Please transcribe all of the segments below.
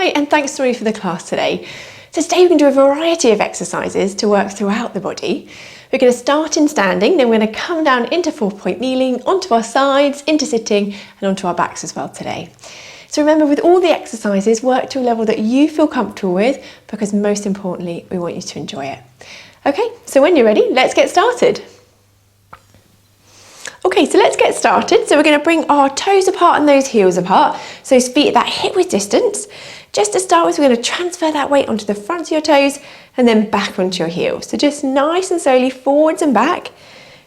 Hi, and thanks Tori for the class today. So today we can do a variety of exercises to work throughout the body. We're going to start in standing, then we're going to come down into 4-point kneeling, onto our sides, into sitting, and onto our backs as well today. So remember, with all the exercises, work to a level that you feel comfortable with, because most importantly, we want you to enjoy it. Okay, so when you're ready, let's get started. Okay, so let's get started. So we're going to bring our toes apart and those heels apart. So feet at that hip width distance. Just to start with, we're going to transfer that weight onto the front of your toes and then back onto your heels. So just nice and slowly forwards and back.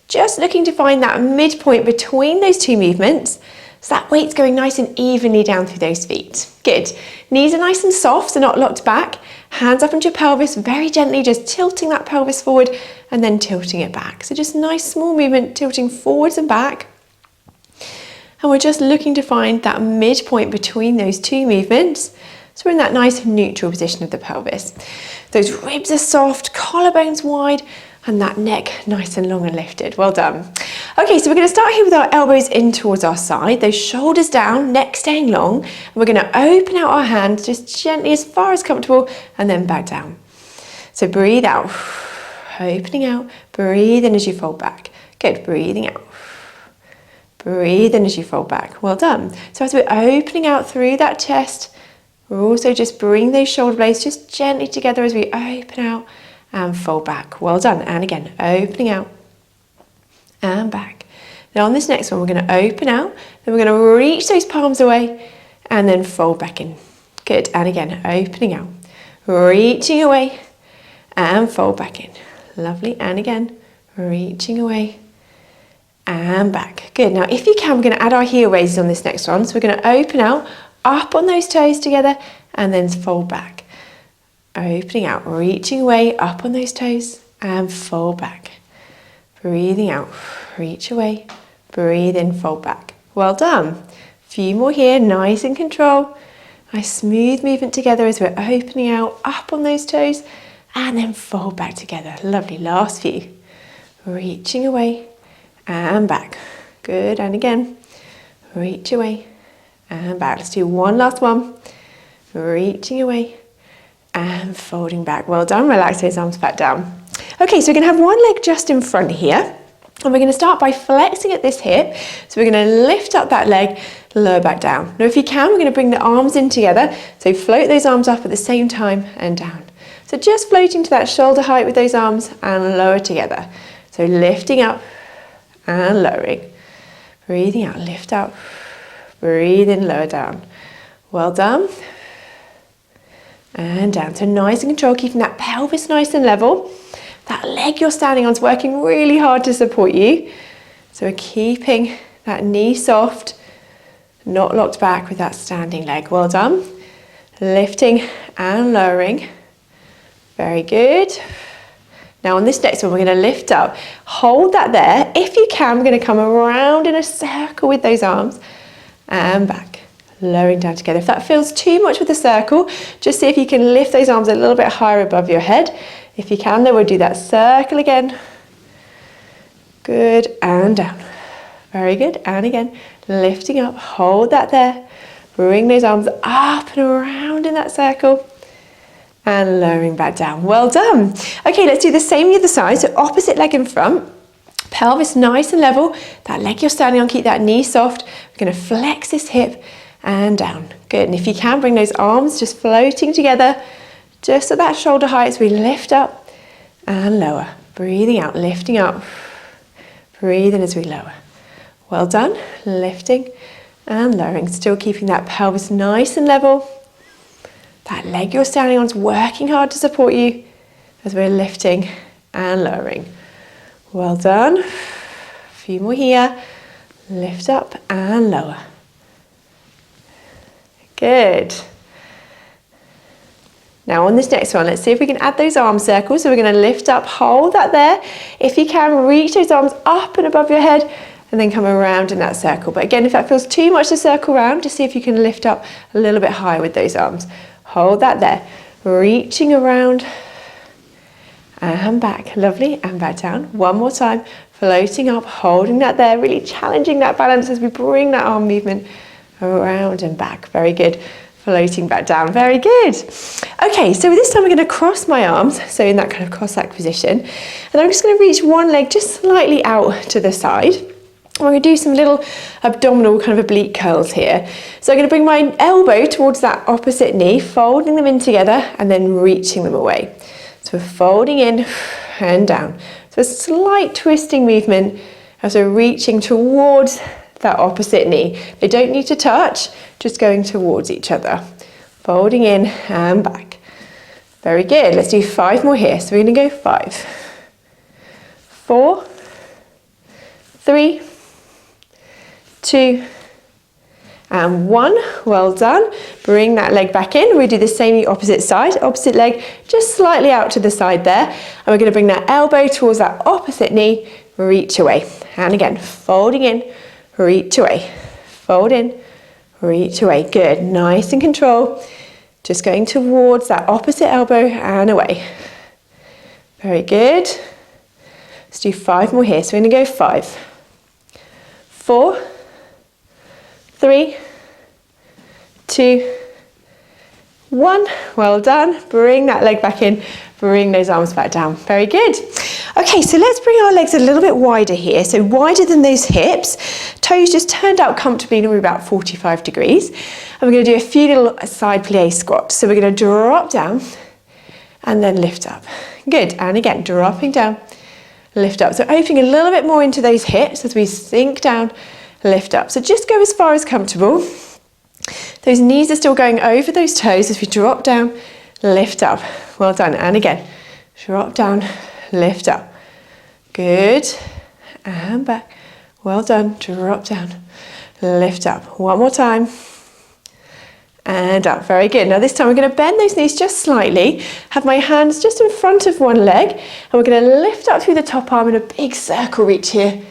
Just looking to find that midpoint between those two movements. So that weight's going nice and evenly down through those feet. Good. Knees are nice and soft, so not locked back. Hands up into your pelvis, very gently just tilting that pelvis forward and then tilting it back. So just nice small movement, tilting forwards and back. And we're just looking to find that midpoint between those two movements. So we're in that nice neutral position of the pelvis. Those ribs are soft, collarbones wide, and that neck nice and long and lifted. Well done. Okay, so we're going to start here with our elbows in towards our side, those shoulders down, neck staying long. And we're going to open out our hands just gently as far as comfortable and then back down. So breathe out, opening out, breathe in as you fold back. Good, breathing out. Breathe in as you fold back. Well done. So as we're opening out through that chest, we're also just bringing those shoulder blades just gently together as we open out and fold back. Well done. And again, opening out and back. Now on this next one, we're going to open out, then we're going to reach those palms away and then fold back in. Good. And again, opening out, reaching away and fold back in. Lovely. And again, reaching away and back. Good. Now, if you can, we're going to add our heel raises on this next one. So we're going to open out, up on those toes together and then fold back. Opening out, reaching away, up on those toes and fold back. Breathing out, reach away, breathe in, fold back. Well done. Few more here, nice and control. Nice smooth movement together as we're opening out, up on those toes and then fold back together. Lovely, last few. Reaching away and back. Good, and again, reach away and back. Let's do one last one. Reaching away and folding back. Well done, relax those arms back down. Okay, so we're going to have one leg just in front here, and we're going to start by flexing at this hip. So we're going to lift up that leg, lower back down. Now if you can, we're going to bring the arms in together, so float those arms up at the same time and down. So just floating to that shoulder height with those arms and lower together. So lifting up and lowering. Breathing out, lift up, breathe in, lower down. Well done. And down. So nice and control, keeping that pelvis nice and level. That leg you're standing on is working really hard to support you. So we're keeping that knee soft, not locked back with that standing leg. Well done. Lifting and lowering. Very good. Now on this next one, we're going to lift up. Hold that there. If you can, we're going to come around in a circle with those arms and back. Lowering down together. If that feels too much with the circle, just see if you can lift those arms a little bit higher above your head. If you can, then we'll do that circle again. Good, and down. Very good, and again, lifting up, hold that there. Bring those arms up and around in that circle. And lowering back down. Well done. Okay, let's do the same the other side. So opposite leg in front. Pelvis nice and level. That leg you're standing on, keep that knee soft. We're going to flex this hip and down. Good, and if you can, bring those arms just floating together, just at that shoulder height as we lift up and lower. Breathing out, lifting up. Breathe in as we lower. Well done, lifting and lowering, still keeping that pelvis nice and level. That leg you're standing on is working hard to support you as we're lifting and lowering. Well done. A few more here. Lift up and lower. Good. Now on this next one, let's see if we can add those arm circles. So we're going to lift up, hold that there. If you can, reach those arms up and above your head and then come around in that circle. But again, if that feels too much to circle around, just see if you can lift up a little bit higher with those arms. Hold that there. Reaching around and back. Lovely. And back down. One more time. Floating up, holding that there, really challenging that balance as we bring that arm movement around and back. Very good. floating back down. Very good. Okay, so this time I'm going to cross my arms, so in that kind of Cossack position, and I'm just going to reach one leg just slightly out to the side. We're going to do some little abdominal kind of oblique curls here. So I'm going to bring my elbow towards that opposite knee, folding them in together and then reaching them away. So we're folding in and down. So a slight twisting movement as we're reaching towards that opposite knee. They don't need to touch, just going towards each other. Folding in and back. Very good. Let's do 5 more here. So we're going to go 5, 4, 3, 2, and 1. Well done. Bring that leg back in. We do the same the opposite side. Opposite leg just slightly out to the side there. And we're going to bring that elbow towards that opposite knee. Reach away. And again, folding in, reach away. Fold in, reach away. Good. Nice and control. Just going towards that opposite elbow and away. Very good. Let's do 5 more here. So we're going to go 5, 4, 3, 2, 1. Well done. Bring that leg back in. Bring those arms back down. Very good. Okay, so let's bring our legs a little bit wider here. So wider than those hips. Toes just turned out comfortably and we're about 45 degrees. And we're going to do a few little side plie squats. So we're going to drop down and then lift up. Good. And again, dropping down, lift up. So opening a little bit more into those hips as we sink down, lift up. So just go as far as comfortable. Those knees are still going over those toes as we drop down, lift up. Well done. And again, drop down, lift up. Good. And back. Well done. Drop down, lift up. One more time. And up. Very good. Now this time we're going to bend those knees just slightly. Have my hands just in front of one leg. And we're going to lift up through the top arm in a big circle reach here.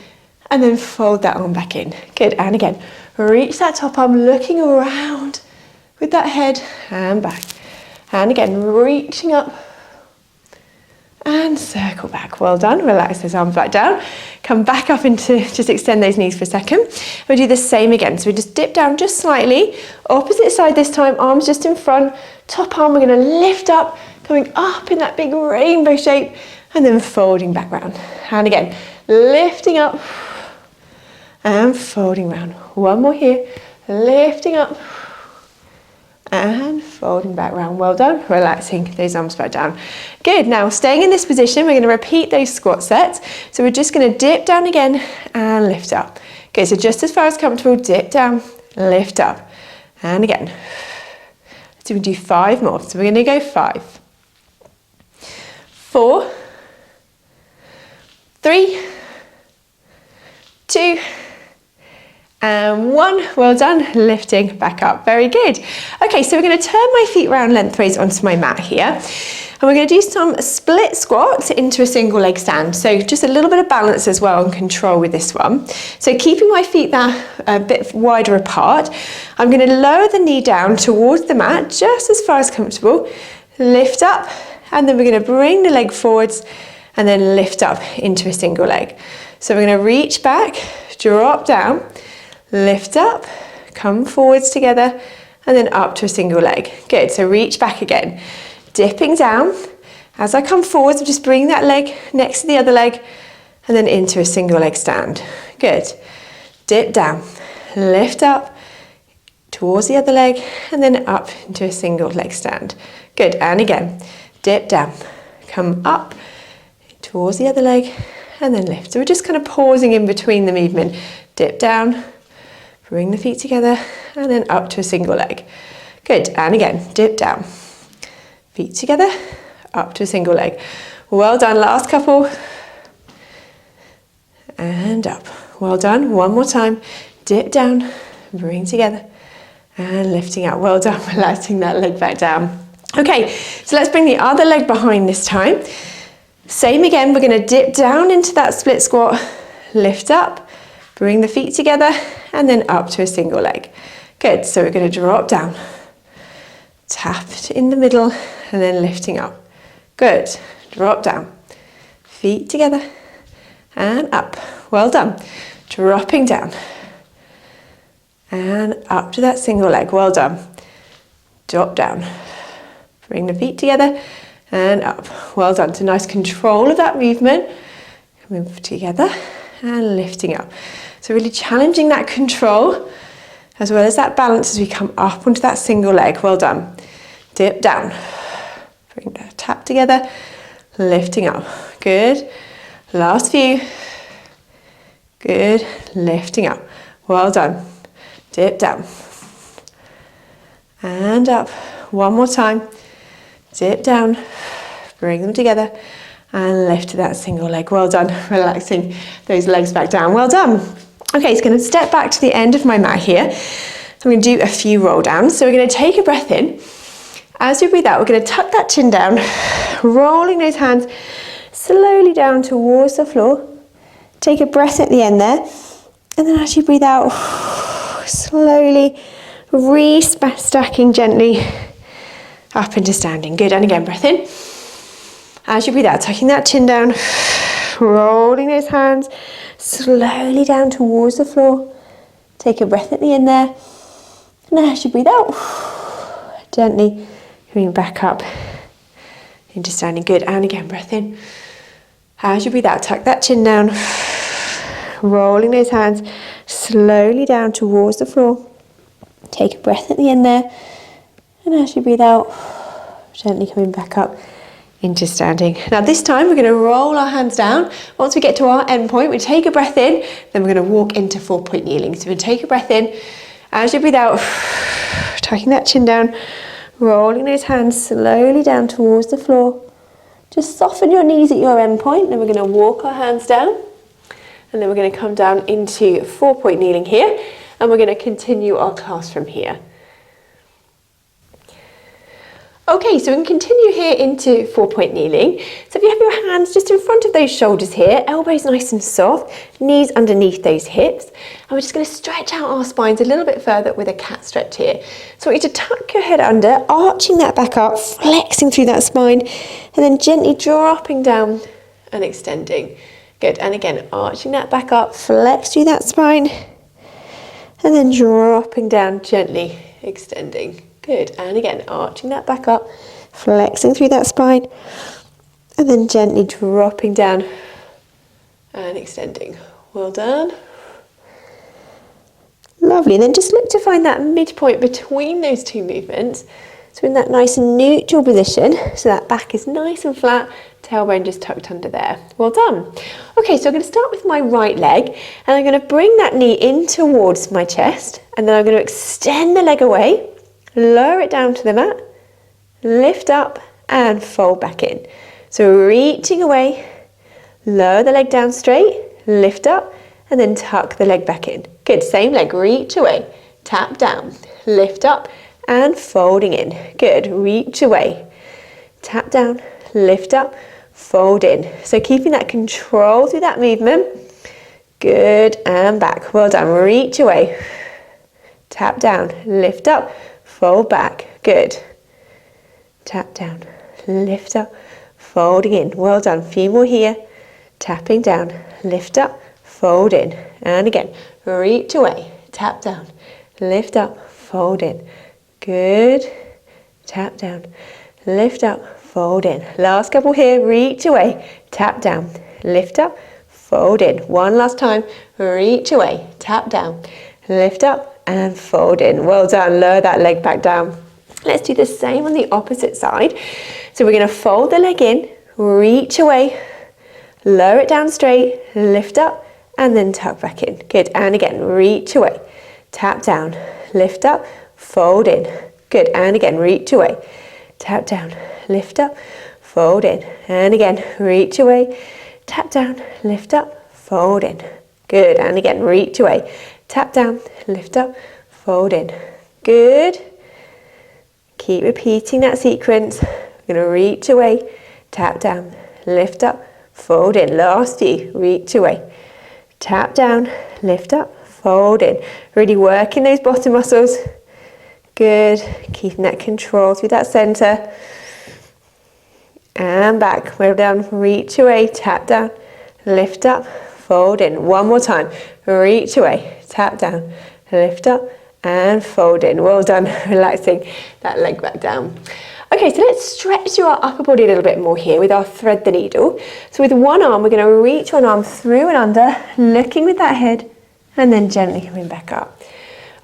And then fold that arm back in. Good. And again, reach that top arm, looking around with that head and back. And again, reaching up and circle back. Well done. Relax those arms back down. Come back up into, just extend those knees for a second. We'll do the same again. So we just dip down just slightly. Opposite side this time, arms just in front. Top arm, we're going to lift up, going up in that big rainbow shape and then folding back round. And again, lifting up and folding round. One more here. Lifting up and folding back round. Well done. Relaxing those arms back down. Good. Now staying in this position, we're going to repeat those squat sets. So we're just going to dip down again and lift up. Okay, so just as far as comfortable, dip down, lift up. And again. So we do 5 more. So we're going to go 5, 4, 3, 2, and 1. Well done. Lifting back up. Very good. Okay, so we're going to turn my feet round lengthways onto my mat here. And we're going to do some split squats into a single leg stand. So just a little bit of balance as well and control with this one. So keeping my feet that a bit wider apart, I'm going to lower the knee down towards the mat just as far as comfortable. Lift up, and then we're going to bring the leg forwards and then lift up into a single leg. So we're going to reach back, drop down, lift up, come forwards together, and then up to a single leg. Good. So reach back again. Dipping down. As I come forwards, I'm just bringing that leg next to the other leg and then into a single leg stand. Good. Dip down. Lift up towards the other leg and then up into a single leg stand. Good. And again. Dip down. Come up towards the other leg and then lift. So we're just kind of pausing in between the movement. Dip down. Bring the feet together and then up to a single leg. Good. And again, dip down. Feet together, up to a single leg. Well done. Last couple. And up. Well done. One more time. Dip down, bring together and lifting out. Well done. Relaxing that leg back down. Okay, so let's bring the other leg behind this time. Same again. We're going to dip down into that split squat, lift up, bring the feet together and then up to a single leg. Good. So we're going to drop down, tap in the middle and then lifting up. Good. Drop down, feet together and up. Well done. Dropping down and up to that single leg. Well done. drop down. Bring the feet together and up. Well done. So nice control of that movement. Coming together and lifting up. So really challenging that control as well as that balance as we come up onto that single leg. Well done. Dip down. Bring the tap together, lifting up. Good. Last few. Good. Lifting up. Well done. Dip down. And up. One more time. Dip down. Bring them together and lift to that single leg. Well done. Relaxing those legs back down. Well done. Okay, so going to step back to the end of my mat here. I'm going to do a few roll downs. So we're going to take a breath in. As we breathe out, we're going to tuck that chin down, rolling those hands slowly down towards the floor. Take a breath at the end there. And then as you breathe out, slowly stacking gently up into standing. Good. And again, breath in. As you breathe out, tucking that chin down, rolling those hands slowly down towards the floor. Take a breath at the end there. And as you breathe out, gently coming back up into standing. Good. And again, breath in. As you breathe out, tuck that chin down, rolling those hands slowly down towards the floor. Take a breath at the end there. And as you breathe out, gently coming back up into standing. Now this time we're going to roll our hands down. Once we get to our end point, we take a breath in, then we're going to walk into 4-point kneeling. So we're going to take a breath in. As you breathe out, tucking that chin down, rolling those hands slowly down towards the floor. Just soften your knees at your end point. Then we're going to walk our hands down. And then we're going to come down into 4-point kneeling here. And we're going to continue our class from here. Okay, so we can continue here into 4-point kneeling. So if you have your hands just in front of those shoulders here, elbows nice and soft, knees underneath those hips. And we're just going to stretch out our spines a little bit further with a cat stretch here. So I want you to tuck your head under, arching that back up, flexing through that spine, and then gently dropping down and extending. Good, and again, arching that back up, flex through that spine, and then dropping down, gently extending. Good, and again, arching that back up, flexing through that spine, and then gently dropping down and extending. Well done. Lovely, and then just look to find that midpoint between those two movements. So in that nice neutral position, so that back is nice and flat, tailbone just tucked under there. Well done. Okay, so I'm going to start with my right leg, and I'm going to bring that knee in towards my chest, and then I'm going to extend the leg away. Lower it down to the mat, lift up and fold back in. So reaching away, lower the leg down straight, lift up and then tuck the leg back in. Good, same leg, reach away, tap down, lift up and folding in. Good, reach away, tap down, lift up, fold in. So keeping that control through that movement. Good, and back. Well done, reach away, tap down, lift up, fold back. Good. Tap down, lift up, folding in. Well done. Few more here. Tapping down, lift up, fold in. And again, reach away, tap down, lift up, fold in. Good. Tap down, lift up, fold in. Last couple here. Reach away, tap down, lift up, fold in. One last time. Reach away, tap down, lift up, and fold in. Well done. Lower that leg back down. Let's do the same on the opposite side. So we're going to fold the leg in, reach away, lower it down straight, lift up, and then tuck back in. Good. And again, reach away, tap down, lift up, fold in. Good. And again, reach away, tap down, lift up, fold in. And again, reach away, tap down, lift up, fold in. Good. And again, reach away, tap down, lift up, fold in. Good. Keep repeating that sequence. We're going to reach away, tap down, lift up, fold in. Last few. Reach away, tap down, lift up, fold in. Really working those bottom muscles. Good. Keeping that control through that center. And back. Well done. Reach away, tap down, lift up, fold in. One more time. Reach away, tap down, lift up, and fold in. Well done, relaxing that leg back down. Okay, so let's stretch your upper body a little bit more here with our thread the needle. So with one arm, we're going to reach one arm through and under, looking with that head, and then gently coming back up.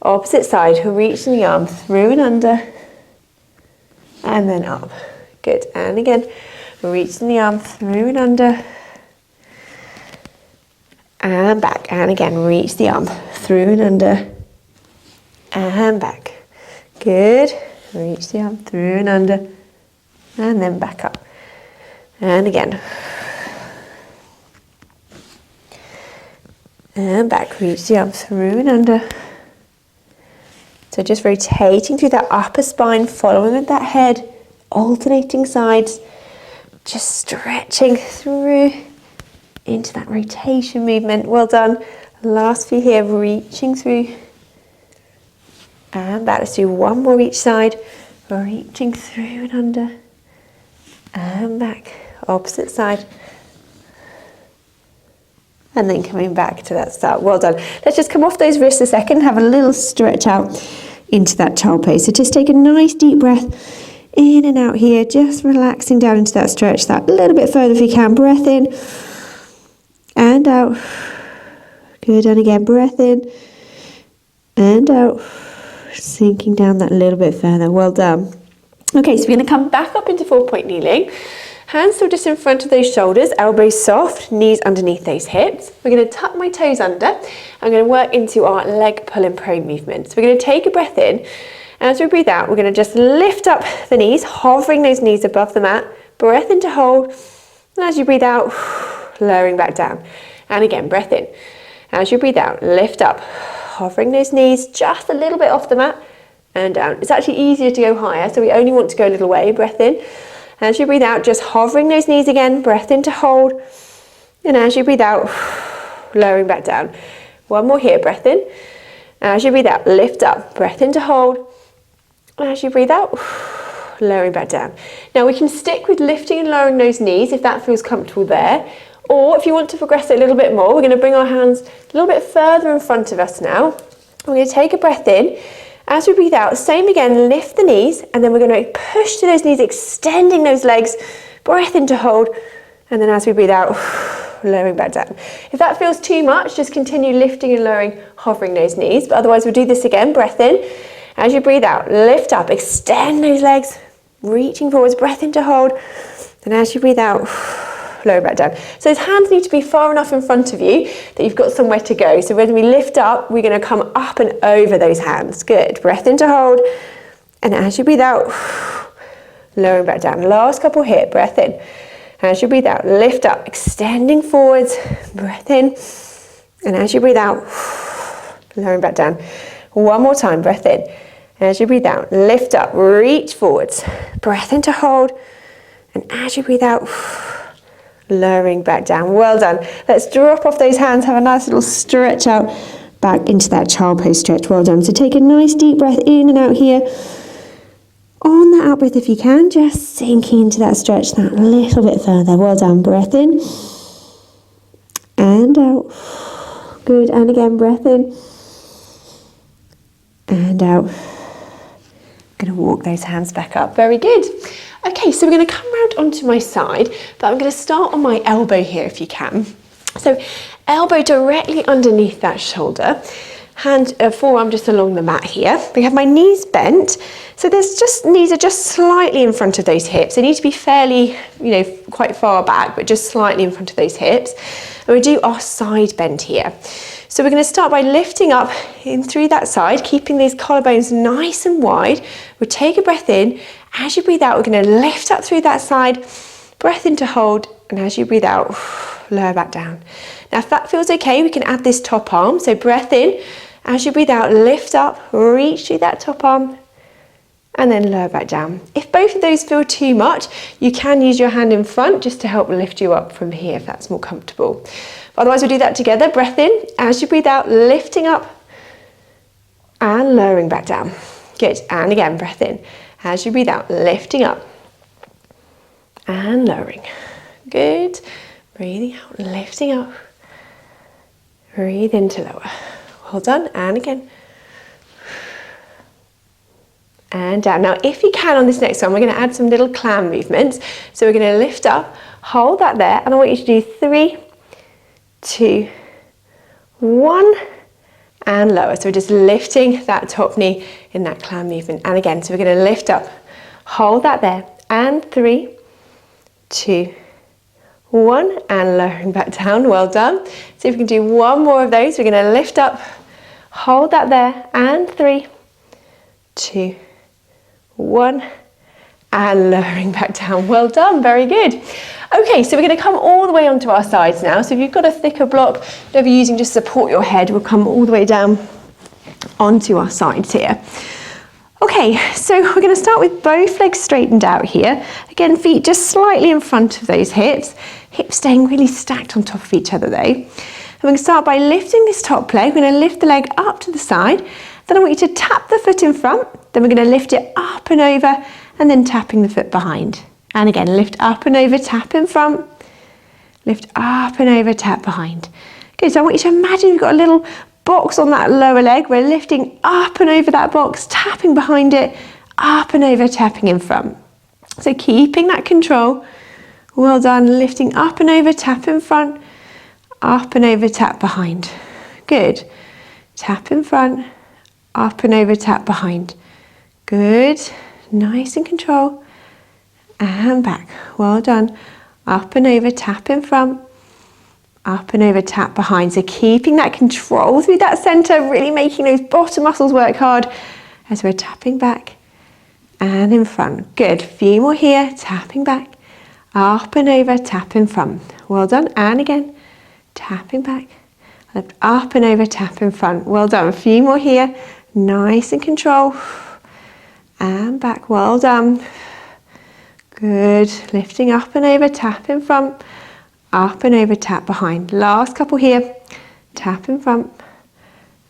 Opposite side, reaching the arm through and under, and then up. Good, and again, reaching the arm through and under, and back, and again, reach the arm through and under, and back. Good. Reach the arm through and under, and then back up. And again. And back, reach the arm through and under. So just rotating through that upper spine, following with that head, alternating sides, just stretching through into that rotation movement. Well done. Last few here, reaching through. And back. Let's do one more each side. Reaching through and under. And back. Opposite side. And then coming back to that start. Well done. Let's just come off those wrists a second. Have a little stretch out into that child pose. So just take a nice deep breath in and out here. Just relaxing down into that stretch. That a little bit further if you can. Breath in. And out. Good. And again, breath in. And out. Sinking down that little bit further. Well done. Okay, so we're going to come back up into 4-point kneeling. Hands still just in front of those shoulders, elbows soft, knees underneath those hips. We're going to tuck my toes under. I'm going to work into our leg pull and pray movement. So we're going to take a breath in. As we breathe out, we're going to just lift up the knees, hovering those knees above the mat. Breath in to hold. And as you breathe out, lowering back down. And again, breath in. As you breathe out, lift up. Hovering those knees just a little bit off the mat and down. It's actually easier to go higher, so we only want to go a little way. Breath in. As you breathe out, just hovering those knees again. Breath in to hold. And as you breathe out, lowering back down. One more here. Breath in. As you breathe out, lift up. Breath in to hold. And as you breathe out, lowering back down. Now we can stick with lifting and lowering those knees if that feels comfortable there. Or if you want to progress it a little bit more, we're going to bring our hands a little bit further in front of us now. We're going to take a breath in. As we breathe out, same again, lift the knees, and then we're going to push to those knees, extending those legs. Breath in to hold, and then as we breathe out, lowering back down. If that feels too much, just continue lifting and lowering, hovering those knees. But otherwise, we'll do this again. Breath in. As you breathe out, lift up, extend those legs, reaching forwards, breath in to hold. And as you breathe out, lower back down. So those hands need to be far enough in front of you that you've got somewhere to go. So when we lift up, we're going to come up and over those hands. Good. Breath in to hold. And as you breathe out, lowering back down. Last couple here. Breath in. As you breathe out, lift up, extending forwards. Breath in. And as you breathe out, lowering back down. One more time. Breath in. As you breathe out, lift up, reach forwards. Breath in to hold. And as you breathe out, lowering back down. Well done. Let's drop off those hands, have a nice little stretch out back into that child pose stretch. Well done. So take a nice deep breath in and out here. On that out breath, if you can, just sinking into that stretch that little bit further. Well done. Breath in and out. Good. And again, breath in and out. Going to walk those hands back up. Very good. Okay, so we're going to come round onto my side, but I'm going to start on my elbow here if you can. So elbow directly underneath that shoulder, hand, forearm just along the mat here. We have my knees bent, so knees are just slightly in front of those hips. They need to be fairly, quite far back, but just slightly in front of those hips. And we do our side bend here. So we're going to start by lifting up in through that side, keeping these collarbones nice and wide. We'll take a breath in. As you breathe out, we're going to lift up through that side, breath in to hold, and as you breathe out, lower back down. Now, if that feels okay, we can add this top arm. So breath in, as you breathe out, lift up, reach through that top arm, and then lower back down. If both of those feel too much, you can use your hand in front just to help lift you up from here if that's more comfortable. Otherwise, we'll do that together. Breath in, as you breathe out, lifting up and lowering back down. Good, and again, breath in. As you breathe out, lifting up and lowering. Good. Breathing out, lifting up. Breathe in to lower. Well done. And again. and down. Now, if you can on this next one, we're going to add some little clam movements. So we're going to lift up, hold that there, and I want you to do 3, 2, 1, and lower. So we're just lifting that top knee in that clam movement. And again, so we're going to lift up, hold that there, and 3, 2, 1, and lowering back down. Well done. So if we can do one more of those, we're going to lift up, hold that there, and 3, 2, 1, and lowering back down. Well done, very good. Okay, so we're going to come all the way onto our sides now. So if you've got a thicker block that you're using just to support your head, we'll come all the way down onto our sides here. Okay, so we're going to start with both legs straightened out here. Again, feet just slightly in front of those hips. Hips staying really stacked on top of each other though. And we're going to start by lifting this top leg. We're going to lift the leg up to the side. Then I want you to tap the foot in front. Then we're going to lift it up and over and then tapping the foot behind. And again, lift up and over, tap in front. Lift up and over, tap behind. Good, so I want you to imagine you've got a little box on that lower leg. We're lifting up and over that box, tapping behind it, up and over, tapping in front. So keeping that control. Well done, lifting up and over, tap in front, up and over, tap behind. Good. Tap in front, up and over, tap behind. Good. Nice and control. And back. Well done. Up and over, tap in front, up and over, tap behind. So keeping that control through that center, really making those bottom muscles work hard as we're tapping back and in front. Good. Few more here. Tapping back, up and over, tap in front. Well done. And again, tapping back, lift up and over, tap in front. Well done. A few more here. Nice and control. And back. Well done. Good. Lifting up and over, tap in front, up and over, tap behind. Last couple here. Tap in front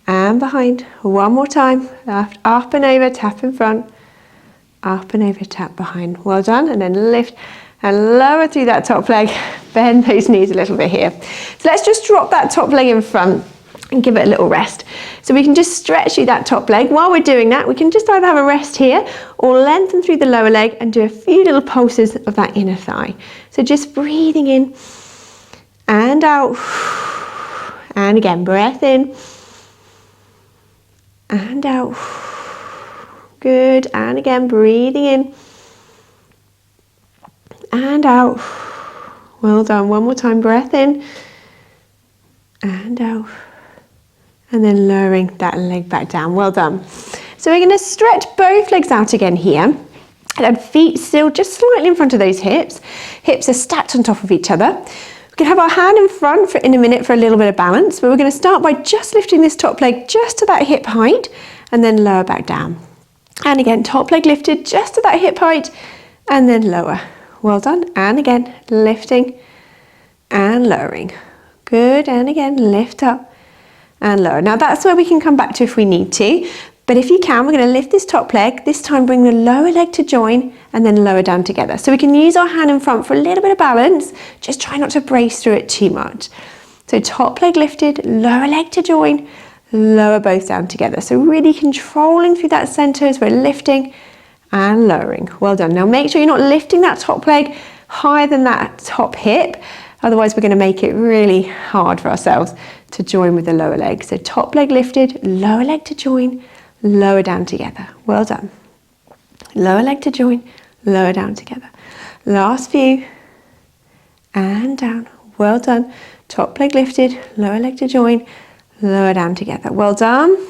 and behind. One more time. Left, up and over, tap in front, up and over, tap behind. Well done. And then lift and lower through that top leg. Bend those knees a little bit here. So let's just drop that top leg in front and give it a little rest. So we can just stretch through that top leg. While we're doing that, we can just either have a rest here or lengthen through the lower leg and do a few little pulses of that inner thigh. So just breathing in and out. And again, breath in and out. Good. And again, breathing in and out. Well done. One more time, breath in and out. And then lowering that leg back down. Well done. So we're going to stretch both legs out again here. And feet still just slightly in front of those hips. Hips are stacked on top of each other. We can have our hand in front in a minute for a little bit of balance. But we're going to start by just lifting this top leg just to that hip height. And then lower back down. And again, top leg lifted just to that hip height. And then lower. Well done. And again, lifting and lowering. Good. And again, lift up and lower. Now that's where we can come back to if we need to, but if you can, we're going to lift this top leg, this time bring the lower leg to join and then lower down together. So we can use our hand in front for a little bit of balance, just try not to brace through it too much. So top leg lifted, lower leg to join, lower both down together. So really controlling through that center as we're lifting and lowering. Well done. Now make sure you're not lifting that top leg higher than that top hip, otherwise we're going to make it really hard for ourselves to join with the lower leg. So top leg lifted, lower leg to join, lower down together. Well done. Lower leg to join, lower down together. Last few. And down. Well done. Top leg lifted, lower leg to join, lower down together. Well done.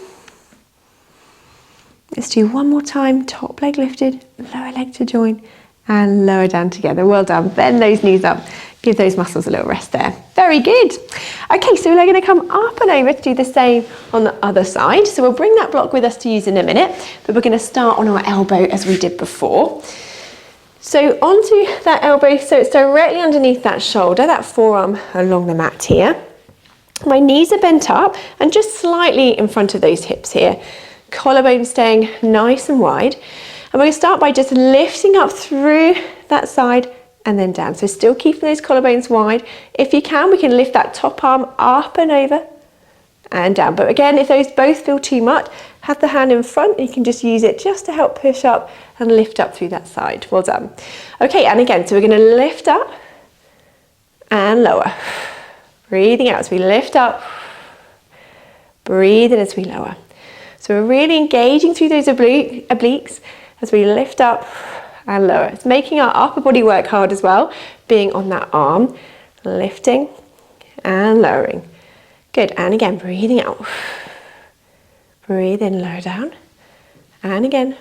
Let's do one more time. Top leg lifted, lower leg to join, and lower down together. Well done. Bend those knees up. Give those muscles a little rest there. Very good. Okay, so we're going to come up and over to do the same on the other side. So we'll bring that block with us to use in a minute, but we're going to start on our elbow as we did before. So onto that elbow, so it's directly underneath that shoulder, that forearm along the mat here. My knees are bent up and just slightly in front of those hips here. Collarbone staying nice and wide. And we're going to start by just lifting up through that side and then down. So still keeping those collarbones wide. If you can, we can lift that top arm up and over and down. But again, if those both feel too much, have the hand in front, you can just use it just to help push up and lift up through that side. Well done. Okay, and again, so we're going to lift up and lower. Breathing out as we lift up, breathe in as we lower. So we're really engaging through those obliques as we lift up and lower. It's making our upper body work hard as well, being on that arm, lifting and lowering. Good, and again, breathing out. Breathe in, lower down, and again,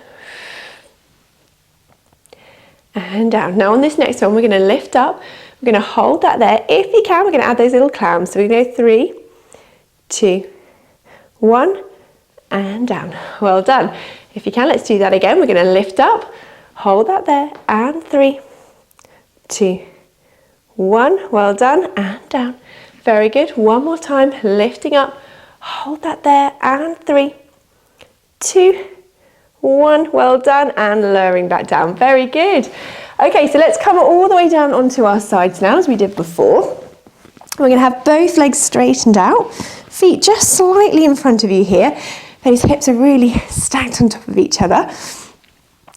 and down. Now on this next one, we're going to lift up. We're going to hold that there. If you can, we're going to add those little clams. So we go 3, 2, 1, and down. Well done. If you can, let's do that again. We're going to lift up, hold that there, and 3, 2, 1. Well done, and down. Very good. One more time, lifting up, hold that there, and 3, 2, 1. Well done, and lowering back down. Very good. Okay, so let's come all the way down onto our sides now, as we did before. We're going to have both legs straightened out, feet just slightly in front of you here. Those hips are really stacked on top of each other.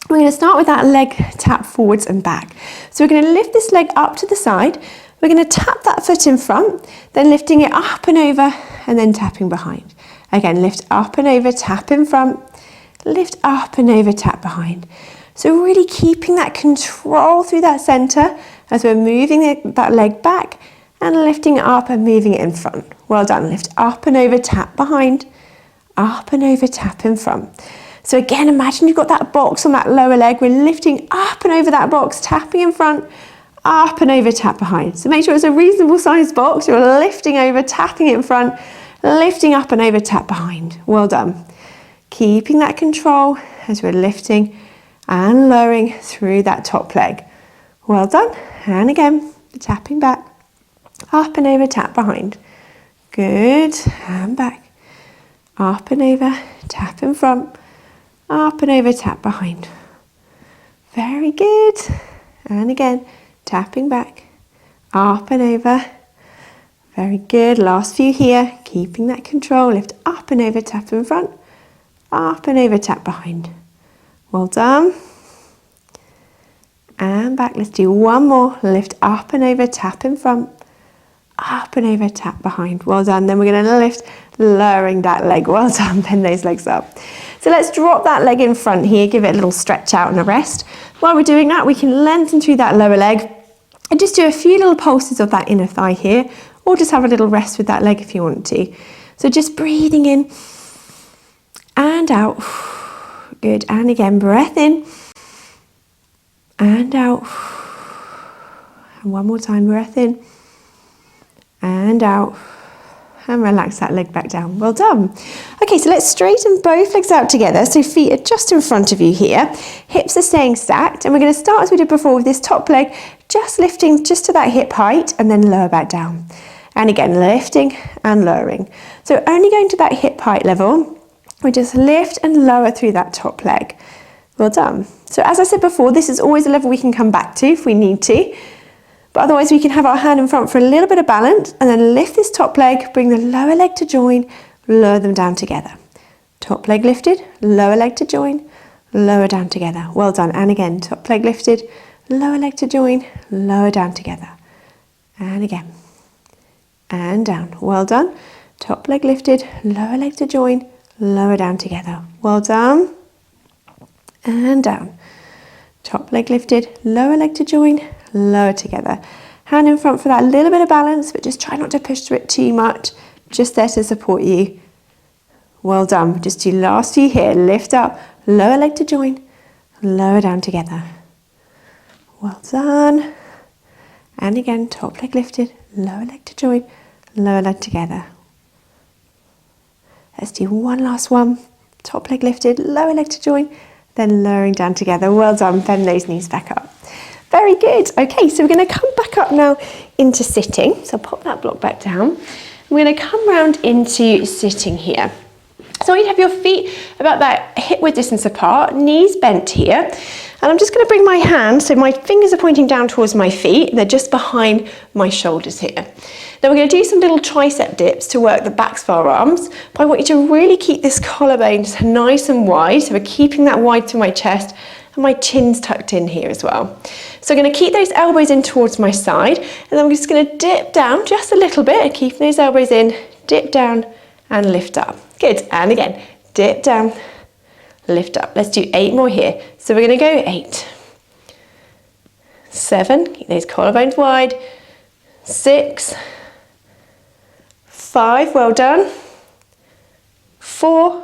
We're going to start with that leg tap forwards and back. So we're going to lift this leg up to the side. We're going to tap that foot in front, then lifting it up and over, and then tapping behind. Again, lift up and over, tap in front, lift up and over, tap behind. So really keeping that control through that center as we're moving that leg back and lifting it up and moving it in front. Well done. Lift up and over, tap behind, up and over, tap in front. So again, imagine you've got that box on that lower leg. We're lifting up and over that box, tapping in front, up and over, tap behind. So make sure it's a reasonable sized box. You're lifting over, tapping it in front, lifting up and over, tap behind. Well done. Keeping that control as we're lifting and lowering through that top leg. Well done. And again, tapping back, up and over, tap behind. Good. And back, up and over, tap in front, up and over, tap behind. Very good. And again, tapping back, up and over. Very good. Last few here. Keeping that control. Lift up and over, tap in front, up and over, tap behind. Well done. And back. Let's do one more. Lift up and over, tap in front, up and over, tap behind. Well done. Then we're going to lift, lowering that leg. Well done. Bend those legs up. So let's drop that leg in front here. Give it a little stretch out and a rest. While we're doing that, we can lengthen through that lower leg and just do a few little pulses of that inner thigh here, or just have a little rest with that leg if you want to. So just breathing in and out. Good. And again, breath in and out. And one more time, breath in and out. And relax that leg back down. Well done. Okay, so let's straighten both legs out together. So feet are just in front of you here. Hips are staying stacked. And we're going to start as we did before with this top leg, just lifting just to that hip height and then lower back down. And again, lifting and lowering. So only going to that hip height level. We just lift and lower through that top leg. Well done. So as I said before, this is always a level we can come back to if we need to. But otherwise we can have our hand in front for a little bit of balance and then lift this top leg, bring the lower leg to join, lower them down together. Top leg lifted, lower leg to join, lower down together. Well done. And again, top leg lifted, lower leg to join, lower down together. And again. And down. Well done. Top leg lifted, lower leg to join, lower down together. Well done. And down. Top leg lifted, lower leg to join, lower together. Hand in front for that little bit of balance, but just try not to push through it too much. Just there to support you. Well done. Just do last few here. Lift up, lower leg to join, lower down together. Well done. And again, top leg lifted, lower leg to join, lower leg together. Let's do one last one. Top leg lifted, lower leg to join, then lowering down together. Well done. Bend those knees back up. Very good. Okay, so we're going to come back up now into sitting. So I'll pop that block back down. We're going to come round into sitting here. So I want you to have your feet about that hip width distance apart, knees bent here. And I'm just going to bring my hands, so my fingers are pointing down towards my feet, and they're just behind my shoulders here. Now we're going to do some little tricep dips to work the backs of our arms, but I want you to really keep this collarbone nice and wide, so we're keeping that wide through my chest, and my chin's tucked in here as well. So I'm going to keep those elbows in towards my side, and then I'm just going to dip down just a little bit, keeping those elbows in, dip down and lift up. Good, and again, dip down, lift up. Let's do 8 more here. So we're going to go 8, 7, keep those collarbones wide, 6, 5, well done, 4,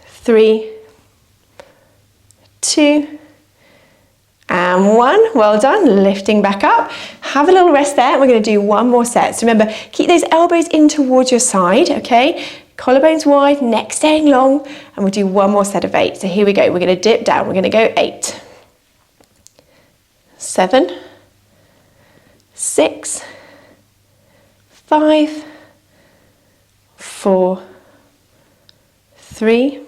3, 2, and 1, well done, lifting back up. Have a little rest there, we're going to do 1 more set. So remember, keep those elbows in towards your side, okay? Collarbones wide, neck staying long, and we'll do 1 more set of 8. So here we go, we're going to dip down, we're going to go 8, 7, 6, 5, 4, 3,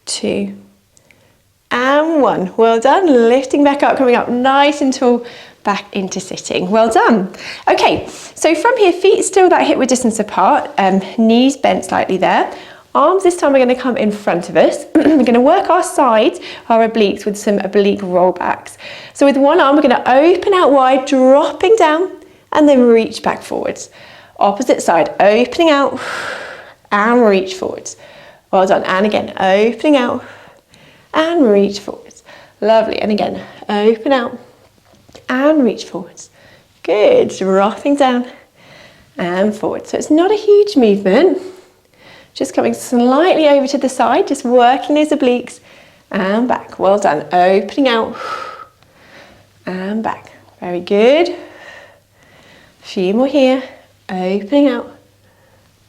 2, and 1. Well done, lifting back up, coming up nice and tall, back into sitting. Well done. Okay, so from here, feet still that hip width distance apart, knees bent slightly there. Arms this time are going to come in front of us. We're going to work our sides, our obliques, with some oblique rollbacks. So with one arm, we're going to open out wide, dropping down, and then reach back forwards. Opposite side, opening out, and reach forwards. Well done. And again, opening out, and reach forwards. Lovely. And again, open out and reach forwards. Good. Dropping down and forward. So it's not a huge movement. Just coming slightly over to the side, just working those obliques and back. Well done. Opening out and back. Very good. A few more here. Opening out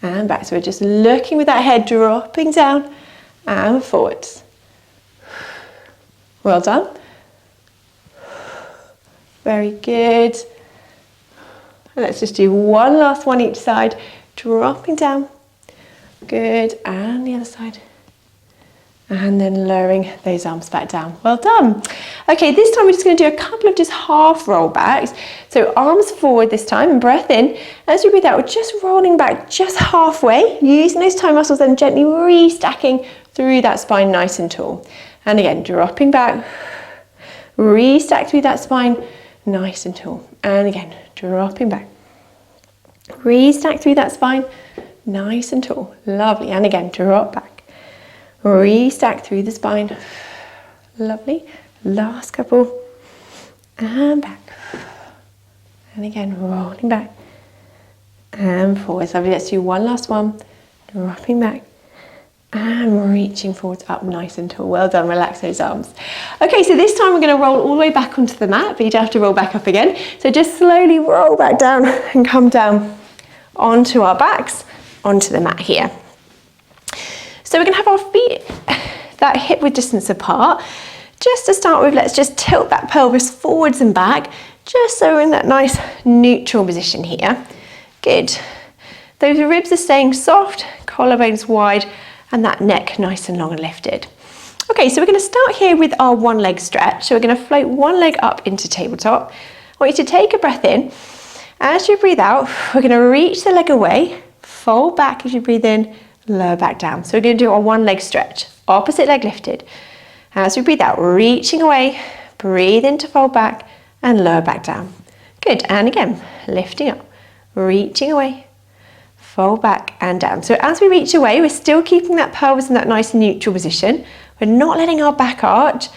and back. So we're just looking with that head dropping down and forwards. Well done. Very good. And let's just do 1 last one each side, dropping down. Good, and the other side. And then lowering those arms back down. Well done. Okay, this time we're just going to do a couple of just half roll backs. So arms forward this time and breath in. As you breathe out, we're just rolling back just halfway, using those toe muscles and gently restacking through that spine nice and tall. And again, dropping back, restack through that spine, nice and tall. And again, dropping back, restack through that spine, nice and tall. Lovely. And again, drop back, restack through the spine. Lovely. Last couple. And back. And again, rolling back and forwards. Lovely. Let's do 1 last one. Dropping back. And reaching forwards up nice and tall. Well done, relax those arms. Okay, so this time we're going to roll all the way back onto the mat, but you don't have to roll back up again. So just slowly roll back down and come down onto our backs, onto the mat here. So we're going to have our feet that hip width distance apart. Just to start with, let's just tilt that pelvis forwards and back, just so we're in that nice neutral position here. Good. Those ribs are staying soft, collarbones wide, and that neck nice and long and lifted. Okay, so we're going to start here with our 1 leg stretch. So we're going to float 1 leg up into tabletop. I want you to take a breath in. As you breathe out, we're going to reach the leg away, fold back as you breathe in, lower back down. So we're going to do our 1 leg stretch, opposite leg lifted. As we breathe out, reaching away, breathe in to fold back and lower back down. Good, and again, lifting up, reaching away, fold back and down. So as we reach away, we're still keeping that pelvis in that nice neutral position. We're not letting our back arch.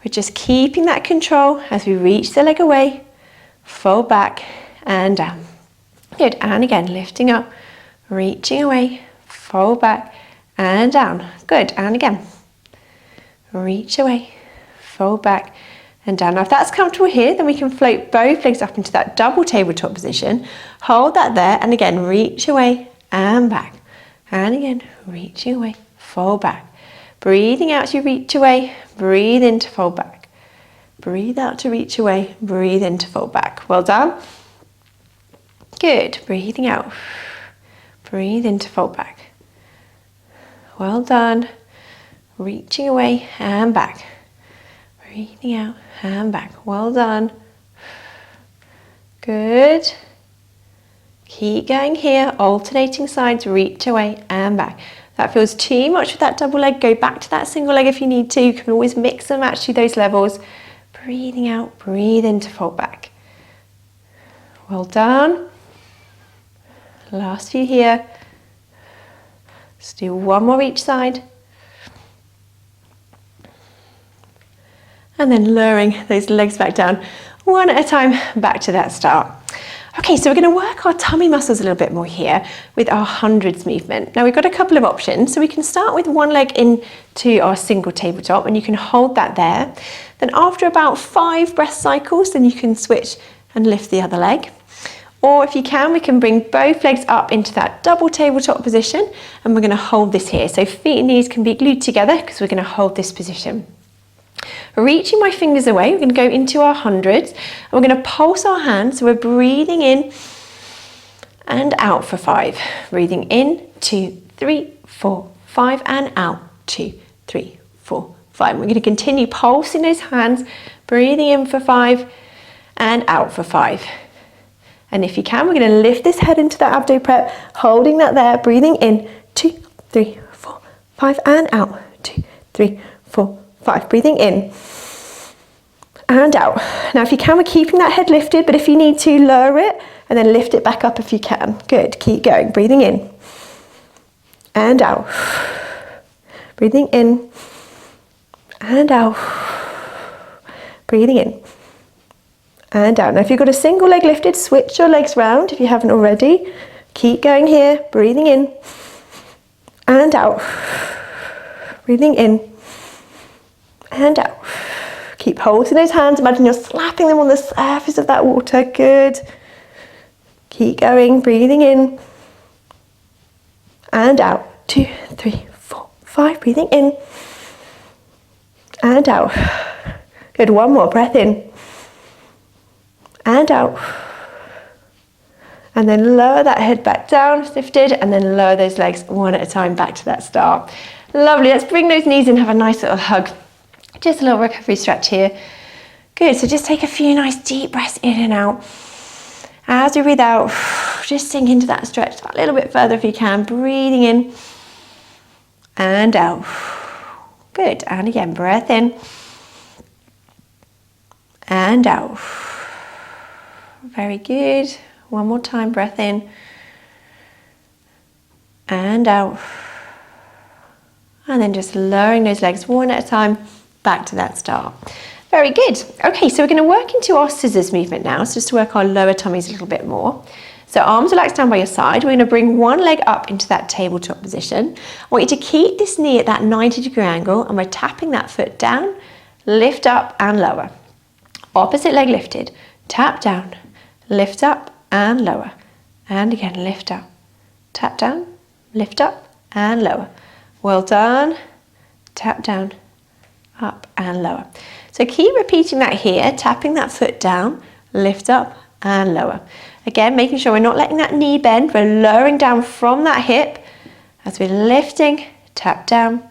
We're just keeping that control as we reach the leg away, fold back and down. Good, and again, lifting up, reaching away, fold back and down. Good, and again, reach away, fold back and down. Now if that's comfortable here, then we can float both legs up into that double tabletop position. Hold that there, and again, reach away and back. And again, reaching away, fold back. Breathing out as you reach away, breathe in to fold back. Breathe out to reach away, breathe in to fold back. Well done. Good, breathing out. Breathe in to fold back. Well done. reaching away and back. Breathing out and back. Well done. Good. Keep going here, alternating sides, reach away and back. That feels too much with that double leg, go back to that single leg if you need to. You can always mix and match to those levels. Breathing out, breathe in to fold back. Well done. Last few here. Let's do one more each side. And then lowering those legs back down, one at a time, back to that start. Okay, so we're going to work our tummy muscles a little bit more here with our hundreds movement. Now we've got a couple of options. So we can start with one leg into our single tabletop and you can hold that there. Then after about 5 breath cycles, then you can switch and lift the other leg. Or if you can, we can bring both legs up into that double tabletop position and we're going to hold this here. So feet and knees can be glued together because we're going to hold this position. Reaching my fingers away, we're going to go into our hundreds and we're going to pulse our hands. So we're breathing in and out for 5. Breathing in, 2, 3, 4, 5 and out, 2, 3, 4, 5. We're going to continue pulsing those hands, breathing in for 5 and out for 5. And if you can, we're going to lift this head into that abdo prep, holding that there, breathing in, 2, 3, 4, 5 and out, 2, 3, 4, 5. Breathing in and out. Now if you can, we're keeping that head lifted, but if you need to, lower it and then lift it back up if you can. Good, keep going. Breathing in and out. Breathing in and out. Breathing in and out. Now if you've got a single leg lifted, switch your legs round if you haven't already. Keep going here. Breathing in and out. Breathing in and out. Keep holding those hands. Imagine you're slapping them on the surface of that water. Good. Keep going. Breathing in and out. 2, 3, 4, 5. Breathing in and out. Good. One more. Breath in and out. And then lower that head back down, lifted, and then lower those legs one at a time back to that start. Lovely. Let's bring those knees in, have a nice little hug. Just a little recovery stretch here. Good, so just take a few nice deep breaths in and out. As you breathe out, just sink into that stretch a little bit further if you can. Breathing in and out. Good, and again, breath in and out. Very good. One more time, breath in and out. And then just lowering those legs one at a time. Back to that start. Very good. Okay, so we're going to work into our scissors movement now, so just to work our lower tummies a little bit more. So arms relaxed down by your side. We're going to bring one leg up into that tabletop position. I want you to keep this knee at that 90-degree angle and we're tapping that foot down, lift up and lower. Opposite leg lifted, tap down, lift up and lower. And again, lift up, tap down, lift up and lower. Well done. Tap down, up and lower. So keep repeating that here, tapping that foot down, lift up and lower. Again, making sure we're not letting that knee bend, we're lowering down from that hip as we're lifting, tap down,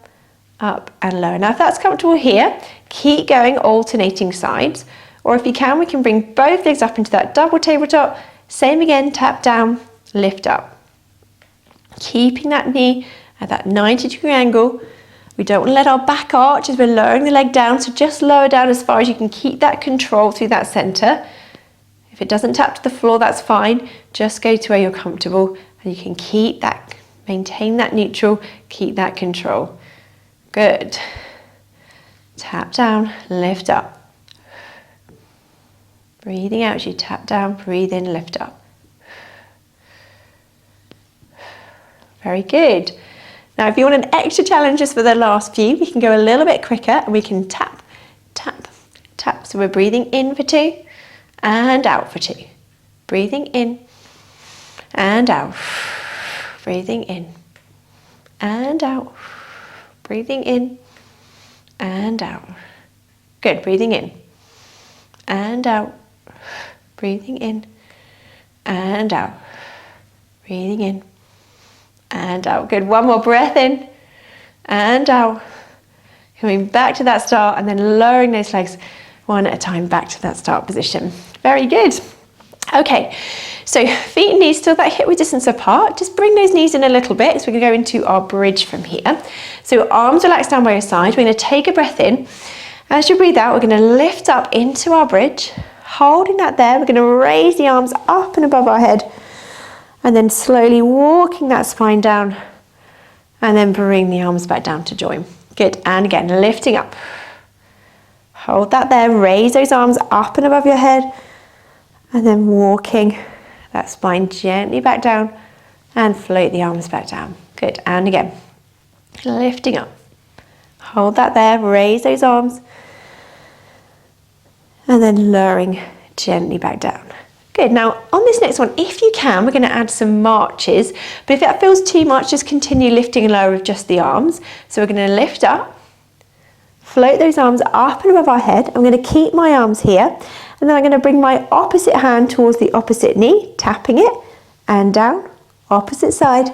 up and lower. Now if that's comfortable here, keep going, alternating sides. Or if you can, we can bring both legs up into that double tabletop. Same again, tap down, lift up. Keeping that knee at that 90-degree angle. We don't want to let our back arch as we're lowering the leg down, so just lower down as far as you can. Keep that control through that center. If it doesn't tap to the floor, that's fine. Just go to where you're comfortable and you can keep that, maintain that neutral, keep that control. Good. Tap down, lift up. Breathing out as you tap down, breathe in, lift up. Very good. Now if you want an extra challenge just for the last few, we can go a little bit quicker and we can tap, tap, tap. So we're breathing in for 2 and out for 2. Breathing in and out. Breathing in and out. Breathing in and out. Good, breathing in and out. Breathing in and out. Breathing in and out. Good, one more breath in and out Coming back to that start and then lowering those legs one at a time back to that start position. Very good. Okay, so feet and knees still that hip width distance apart. Just bring those knees in a little bit. So we're going to go into our bridge from here. So arms relaxed down by your side. We're going to take a breath in. As you breathe out, we're going to lift up into our bridge. Holding that there, we're going to raise the arms up and above our head. And then slowly walking that spine down. And then bring the arms back down to join. Good, and again, lifting up. Hold that there, raise those arms up and above your head. And then walking that spine gently back down and float the arms back down. Good, and again, lifting up. Hold that there, raise those arms. And then lowering gently back down. Good, now on this next one, if you can, we're going to add some marches. But if that feels too much, just continue lifting and lower with just the arms. So we're going to lift up, float those arms up and above our head. I'm going to keep my arms here. And then I'm going to bring my opposite hand towards the opposite knee, tapping it, and down, opposite side,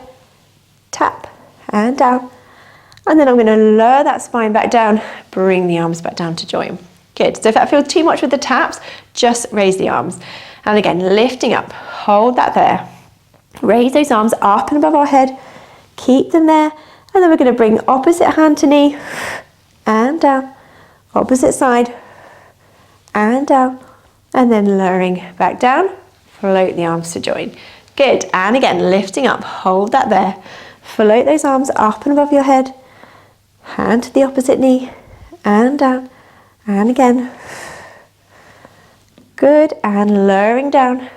tap, and down. And then I'm going to lower that spine back down, bring the arms back down to join. Good, so if that feels too much with the taps, just raise the arms. And again, lifting up, hold that there. Raise those arms up and above our head, keep them there. And then we're going to bring opposite hand to knee, and down, opposite side, and down. And then lowering back down, float the arms to join. Good, and again, lifting up, hold that there. Float those arms up and above your head. Hand to the opposite knee, and down, and again. Good, and lowering down.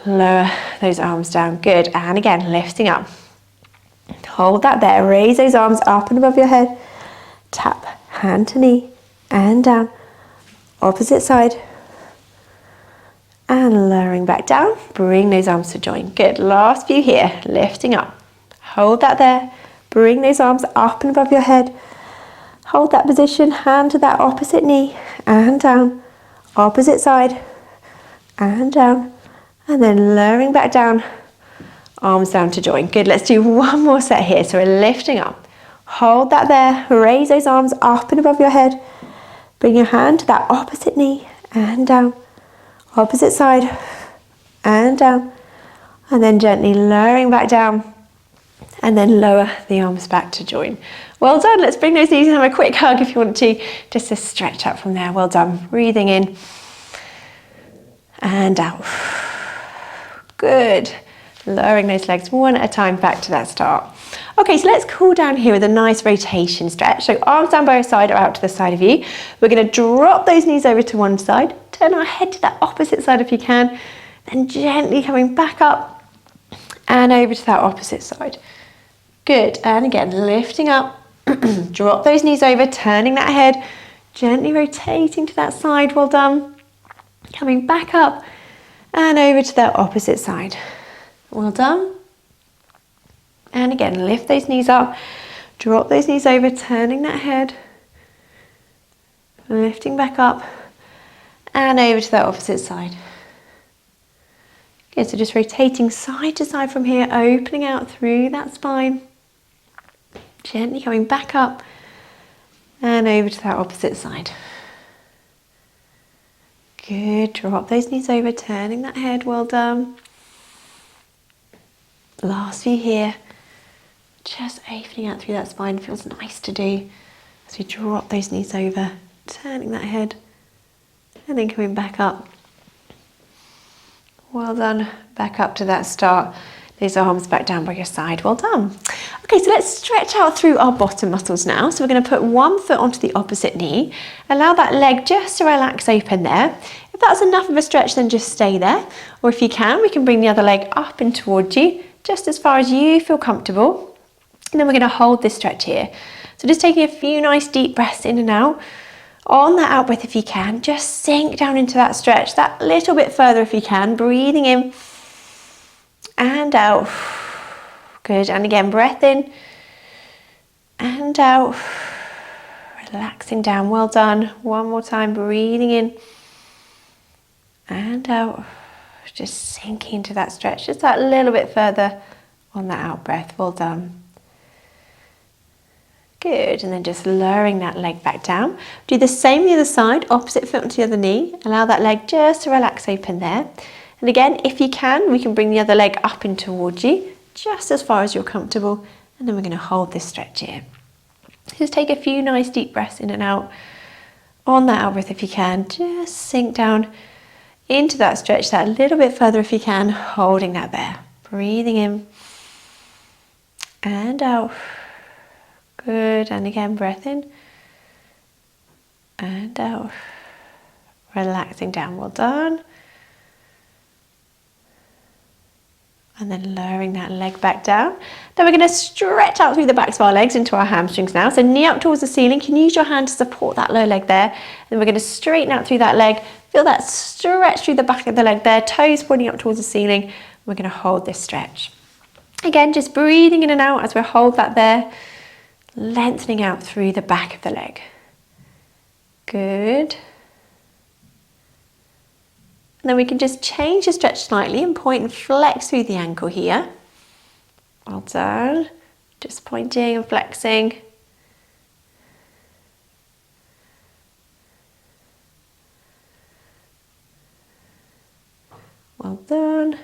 Lower those arms down, good, and again, lifting up. Hold that there, raise those arms up and above your head. Tap, hand to knee, and down. Opposite side. And lowering back down, bring those arms to join. Good, last few here, lifting up. Hold that there, bring those arms up and above your head. Hold that position, hand to that opposite knee, and down. Opposite side, and down. And then lowering back down, arms down to join. Good, let's do one more set here. So we're lifting up. Hold that there, raise those arms up and above your head. Bring your hand to that opposite knee, and down. Opposite side, and down, and then gently lowering back down, and then lower the arms back to join. Well done, let's bring those knees and have a quick hug if you want to, just to stretch up from there. Well done, breathing in, and out. Good, lowering those legs one at a time back to that start. Okay, so let's cool down here with a nice rotation stretch. So arms down by your side or out to the side of you. We're going to drop those knees over to one side, turn our head to that opposite side if you can, then gently coming back up and over to that opposite side. Good, and again, lifting up, drop those knees over, turning that head, gently rotating to that side, well done. Coming back up and over to that opposite side. Well done. And again, lift those knees up, drop those knees over, turning that head, lifting back up and over to that opposite side. Good, so just rotating side to side from here, opening out through that spine, gently coming back up and over to that opposite side. Good, drop those knees over, turning that head, well done. Last few here. Just opening out through that spine, feels nice to do as we drop those knees over, turning that head, and then coming back up. Well done, back up to that start. Those arms back down by your side, well done. Okay, so let's stretch out through our bottom muscles now. So we're going to put one foot onto the opposite knee, allow that leg just to relax open there. If that's enough of a stretch, then just stay there. Or if you can, we can bring the other leg up and towards you, just as far as you feel comfortable. And then we're going to hold this stretch here. So just taking a few nice deep breaths in and out. On that out breath, if you can, just sink down into that stretch, that little bit further if you can, breathing in and out. Good, and again, breath in and out, relaxing down, well done. One more time, breathing in and out, just sinking into that stretch, just that little bit further on that out breath, well done. Good, and then just lowering that leg back down. Do the same the other side, opposite foot onto the other knee. Allow that leg just to relax open there. And again, if you can, we can bring the other leg up and towards you, just as far as you're comfortable. And then we're going to hold this stretch here. Just take a few nice deep breaths in and out. On that out breath if you can, just sink down into that stretch that a little bit further if you can, holding that there. Breathing in and out. Good, and again, breath in and out. Relaxing down, well done. And then lowering that leg back down. Then we're going to stretch out through the backs of our legs into our hamstrings now. So knee up towards the ceiling. You can use your hand to support that low leg there. And we're going to straighten out through that leg. Feel that stretch through the back of the leg there. Toes pointing up towards the ceiling. We're going to hold this stretch. Again, just breathing in and out as we hold that there. Lengthening out through the back of the leg. Good. And then we can just change the stretch slightly and point and flex through the ankle here. Well done. Just pointing and flexing. Well done.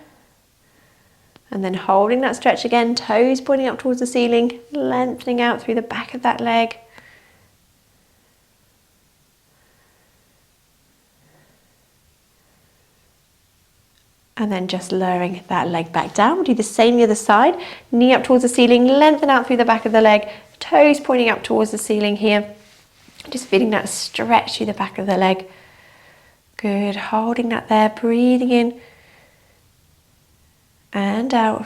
And then holding that stretch again, toes pointing up towards the ceiling, lengthening out through the back of that leg. And then just lowering that leg back down. We'll do the same the other side. Knee up towards the ceiling, lengthen out through the back of the leg, toes pointing up towards the ceiling here. Just feeling that stretch through the back of the leg. Good, holding that there, breathing in and out.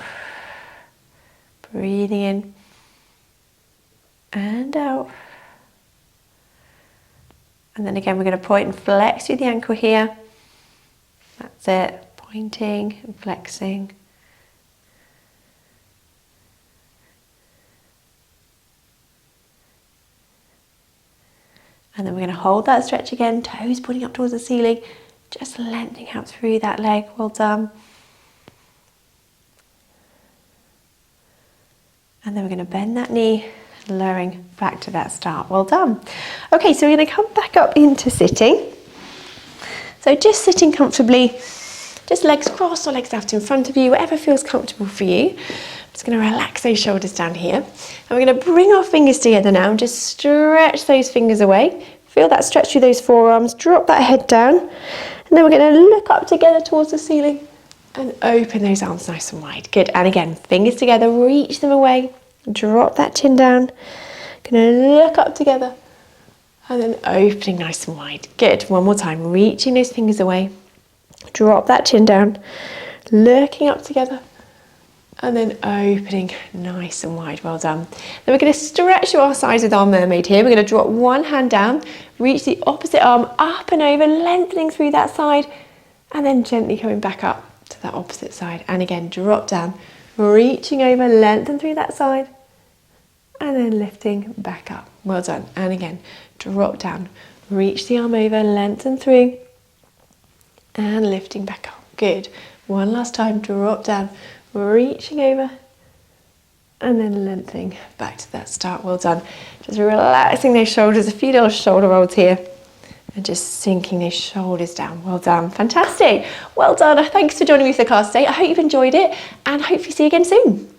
Breathing in and out. And then again, we're going to point and flex through the ankle here. That's it. Pointing and flexing. And then we're going to hold that stretch again, toes pointing up towards the ceiling, just lengthening out through that leg. Well done. And then we're going to bend that knee, lowering back to that start. Well done. Okay, so we're going to come back up into sitting. So just sitting comfortably. Just legs crossed or legs out in front of you, whatever feels comfortable for you. I'm just going to relax those shoulders down here. And we're going to bring our fingers together now and just stretch those fingers away. Feel that stretch through those forearms, drop that head down. And then we're going to look up together towards the ceiling and open those arms nice and wide. Good. And again, fingers together, reach them away, drop that chin down. Going to look up together and then opening nice and wide. Good. One more time, reaching those fingers away. Drop that chin down, looking up together, and then opening nice and wide. Well done. Then we're going to stretch to our sides with our mermaid here. We're going to drop one hand down, reach the opposite arm up and over, lengthening through that side, and then gently coming back up to that opposite side. And again, drop down, reaching over, lengthen through that side, and then lifting back up. Well done. And again, drop down, reach the arm over, lengthen through, and lifting back up. Good. One last time, drop down, reaching over, and then lengthening back to that start. Well done. Just relaxing those shoulders, a few little shoulder rolls here, and just sinking those shoulders down. Well done. Fantastic. Well done. Thanks for joining me for the class today. I hope you've enjoyed it, and hopefully see you again soon.